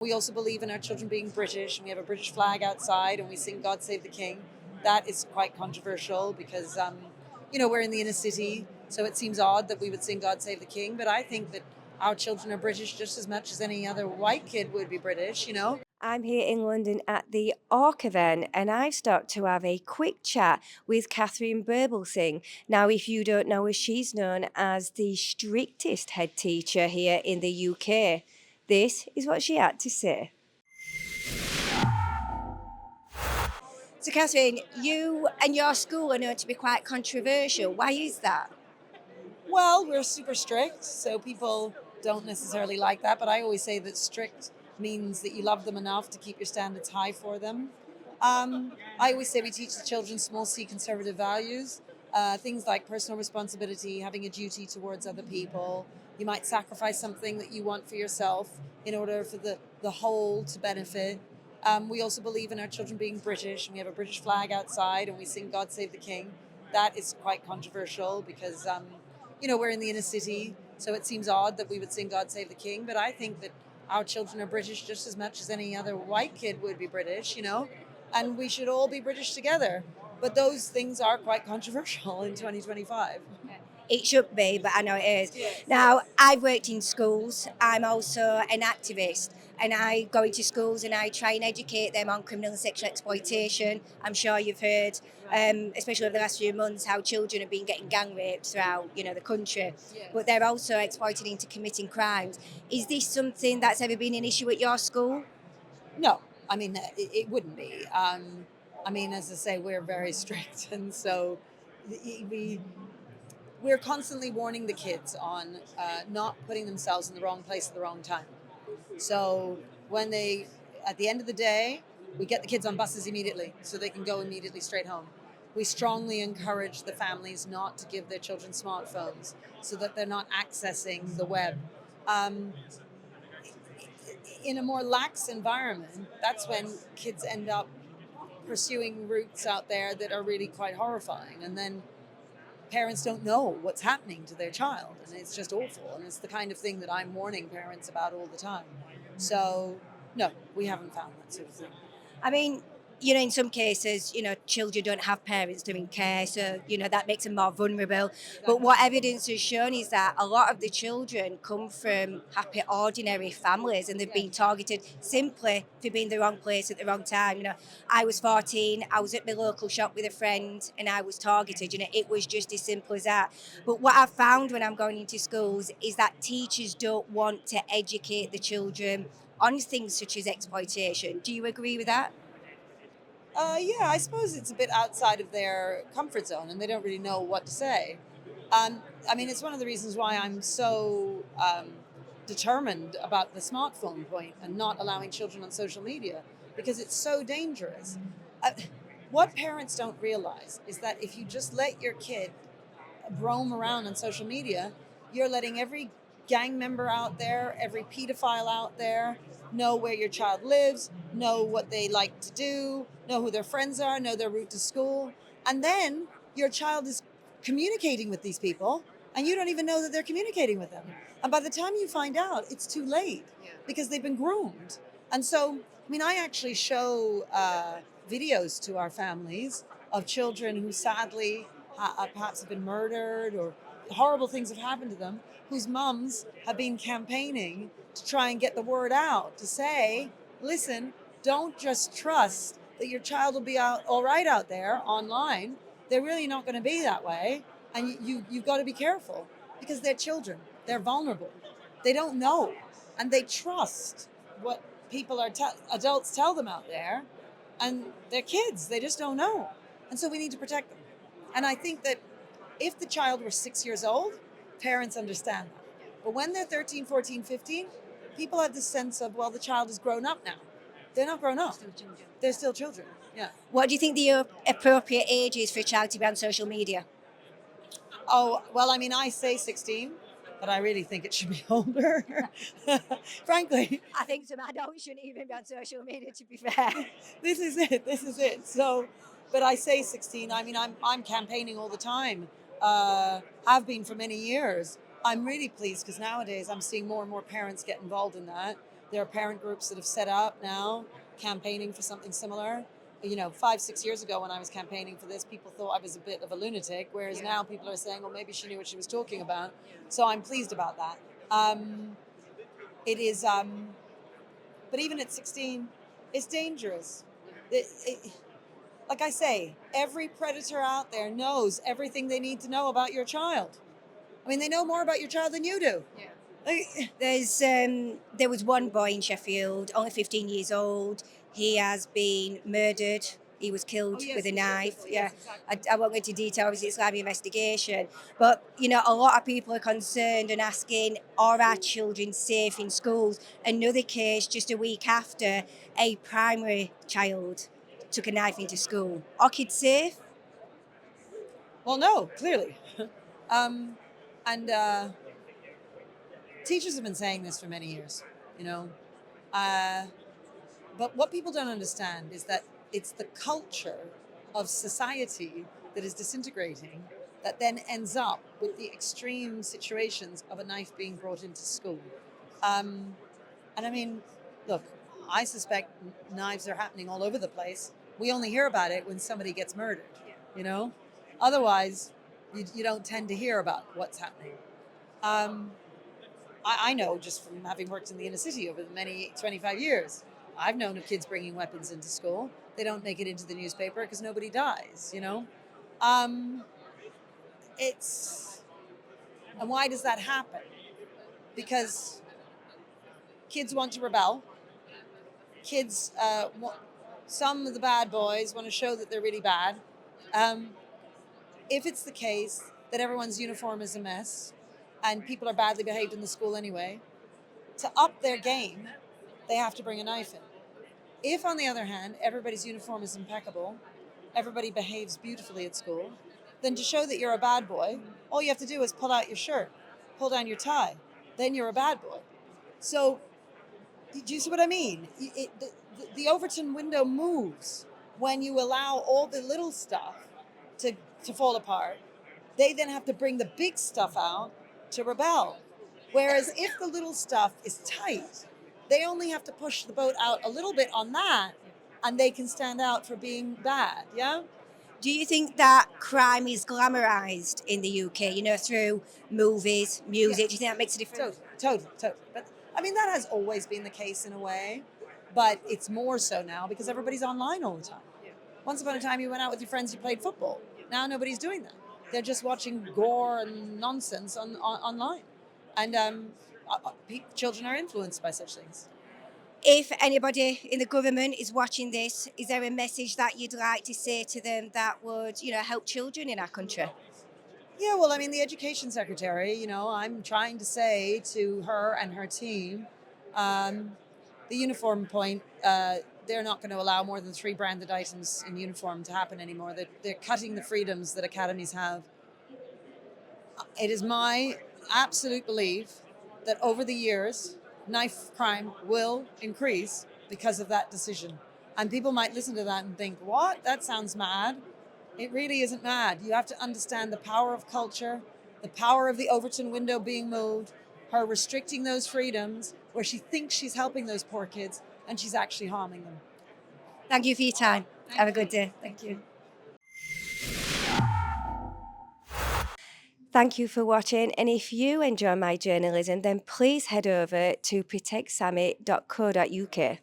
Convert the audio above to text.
We also believe in our children being British, and we have a British flag outside, and we sing God Save the King. That is quite controversial because, we're in the inner city, so it seems odd that we would sing God Save the King. But I think that our children are British just as much as any other white kid would be British. I'm here in London at the ARC event and I've stopped to have a quick chat with Katharine Birbalsingh. Now, if you don't know her, she's known as the strictest head teacher here in the UK. This is what she had to say. So, Katharine, you and your school are known to be quite controversial. Why is that? Well, we're super strict, so people don't necessarily like that. But I always say that strict means that you love them enough to keep your standards high for them. I always say we teach the children small c conservative values, things like personal responsibility, having a duty towards other people. You might sacrifice something that you want for yourself in order for the whole to benefit. We also believe in our children being British, and we have a British flag outside, and we sing God Save the King. That is quite controversial because we're in the inner city, so it seems odd that we would sing God Save the King. But I think that our children are British just as much as any other white kid would be British, and we should all be British together. But those things are quite controversial in 2025. It should be, but I know it is. Now, I've worked in schools. I'm also an activist, and I go into schools and I try and educate them on criminal and sexual exploitation. I'm sure you've heard, especially over the last few months, how children have been getting gang raped throughout, the country. But they're also exploited into committing crimes. Is this something that's ever been an issue at your school? No, I mean, it wouldn't be. As I say, we're very strict, and so we we're constantly warning the kids on not putting themselves in the wrong place at the wrong time. So when at the end of the day, we get the kids on buses immediately so they can go immediately straight home. We strongly encourage the families not to give their children smartphones so that they're not accessing the web. Um, in a more lax environment, that's when kids end up pursuing routes out there that are really quite horrifying. And then parents don't know what's happening to their child, and it's just awful. And it's the kind of thing that I'm warning parents about all the time. So, no, we haven't found that sort of thing. I mean, in some cases, children don't have parents doing care, so, that makes them more vulnerable. But what evidence has shown is that a lot of the children come from happy, ordinary families and they've been targeted simply for being in the wrong place at the wrong time. I was 14, I was at my local shop with a friend and I was targeted. It was just as simple as that. But what I've found when I'm going into schools is that teachers don't want to educate the children on things such as exploitation. Do you agree with that? Yeah, I suppose it's a bit outside of their comfort zone, and they don't really know what to say. It's one of the reasons why I'm so determined about the smartphone point and not allowing children on social media because it's so dangerous. Uh, what parents don't realize is that if you just let your kid roam around on social media, you're letting every gang member out there, every pedophile out there know where your child lives, know what they like to do, know who their friends are, know their route to school. And then your child is communicating with these people and you don't even know that they're communicating with them. And by the time you find out, it's too late because they've been groomed. And so, I actually show videos to our families of children who sadly perhaps have been murdered or horrible things have happened to them, whose mums have been campaigning to try and get the word out to say, listen, don't just trust that your child will be out all right out there online. They're really not going to be that way. And you've got to be careful because they're children. They're vulnerable. They don't know. And they trust what adults tell them out there. And they're kids. They just don't know. And so we need to protect them. And I think that if the child were 6 years old, parents understand that. But when they're 13, 14, 15, people have this sense of, well, the child is grown up now. They're not grown up. They're still children. Yeah. What do you think the appropriate age is for a child to be on social media? Oh, well, I say 16, but I really think it should be older. Frankly, I think some adults shouldn't even be on social media, to be fair. this is it. This is it. So, but I say 16. I'm campaigning all the time. Have been for many years. I'm really pleased because nowadays I'm seeing more and more parents get involved in that. There are parent groups that have set up now campaigning for something similar. 5, 6 years ago when I was campaigning for this, people thought I was a bit of a lunatic, whereas now people are saying, well, maybe she knew what she was talking about. So I'm pleased about that. It is, but even at 16, it's dangerous. Like I say, every predator out there knows everything they need to know about your child. I mean, they know more about your child than you do. Yeah. Like, There was one boy in Sheffield, only 15 years old. He has been murdered. He was killed with a knife. Yeah, I won't go into detail. Obviously, it's live investigation. But a lot of people are concerned and asking, are our children safe in schools? Another case just a week after, a primary child took a knife into school. Are kids safe? well, no, clearly. um, and teachers have been saying this for many years, you know. Uh, but what people don't understand is that it's the culture of society that is disintegrating that then ends up with the extreme situations of a knife being brought into school. Um, and I mean, look, I suspect knives are happening all over the place. We only hear about it when somebody gets murdered, you know? Otherwise, you don't tend to hear about what's happening. Um, I know just from having worked in the inner city over the many 25 years, I've known of kids bringing weapons into school. They don't make it into the newspaper because nobody dies, you know? Um, it's, and why does that happen? Because kids want to rebel. Kids, some of the bad boys want to show that they're really bad. Um, if it's the case that everyone's uniform is a mess and people are badly behaved in the school anyway, to up their game, they have to bring a knife in. If, on the other hand, everybody's uniform is impeccable, everybody behaves beautifully at school, then to show that you're a bad boy, all you have to do is pull out your shirt, pull down your tie, then you're a bad boy. So, do you see what I mean? The Overton window moves when you allow all the little stuff to fall apart. They then have to bring the big stuff out to rebel. Whereas if the little stuff is tight, they only have to push the boat out a little bit on that and they can stand out for being bad. Yeah? Do you think that crime is glamorized in the UK, through movies, music? Do you think that makes a difference? Totally. But I mean, that has always been the case in a way, but it's more so now because everybody's online all the time. Once upon a time, you went out with your friends, you played football. Now nobody's doing that. They're just watching gore and nonsense online. And children are influenced by such things. If anybody in the government is watching this, is there a message that you'd like to say to them that would, help children in our country? Yeah, well, I mean, the education secretary, I'm trying to say to her and her team, the uniform point, they're not going to allow more than 3 branded items in uniform to happen anymore. They're cutting the freedoms that academies have. It is my absolute belief that over the years, knife crime will increase because of that decision. And people might listen to that and think, what? That sounds mad. It really isn't mad. You have to understand the power of culture, the power of the Overton window being moved, her restricting those freedoms where she thinks she's helping those poor kids and she's actually harming them. Thank you for your time. Have a good day. Thank you. Thank you for watching, and if you enjoy my journalism, then please head over to protectsammy.co.uk.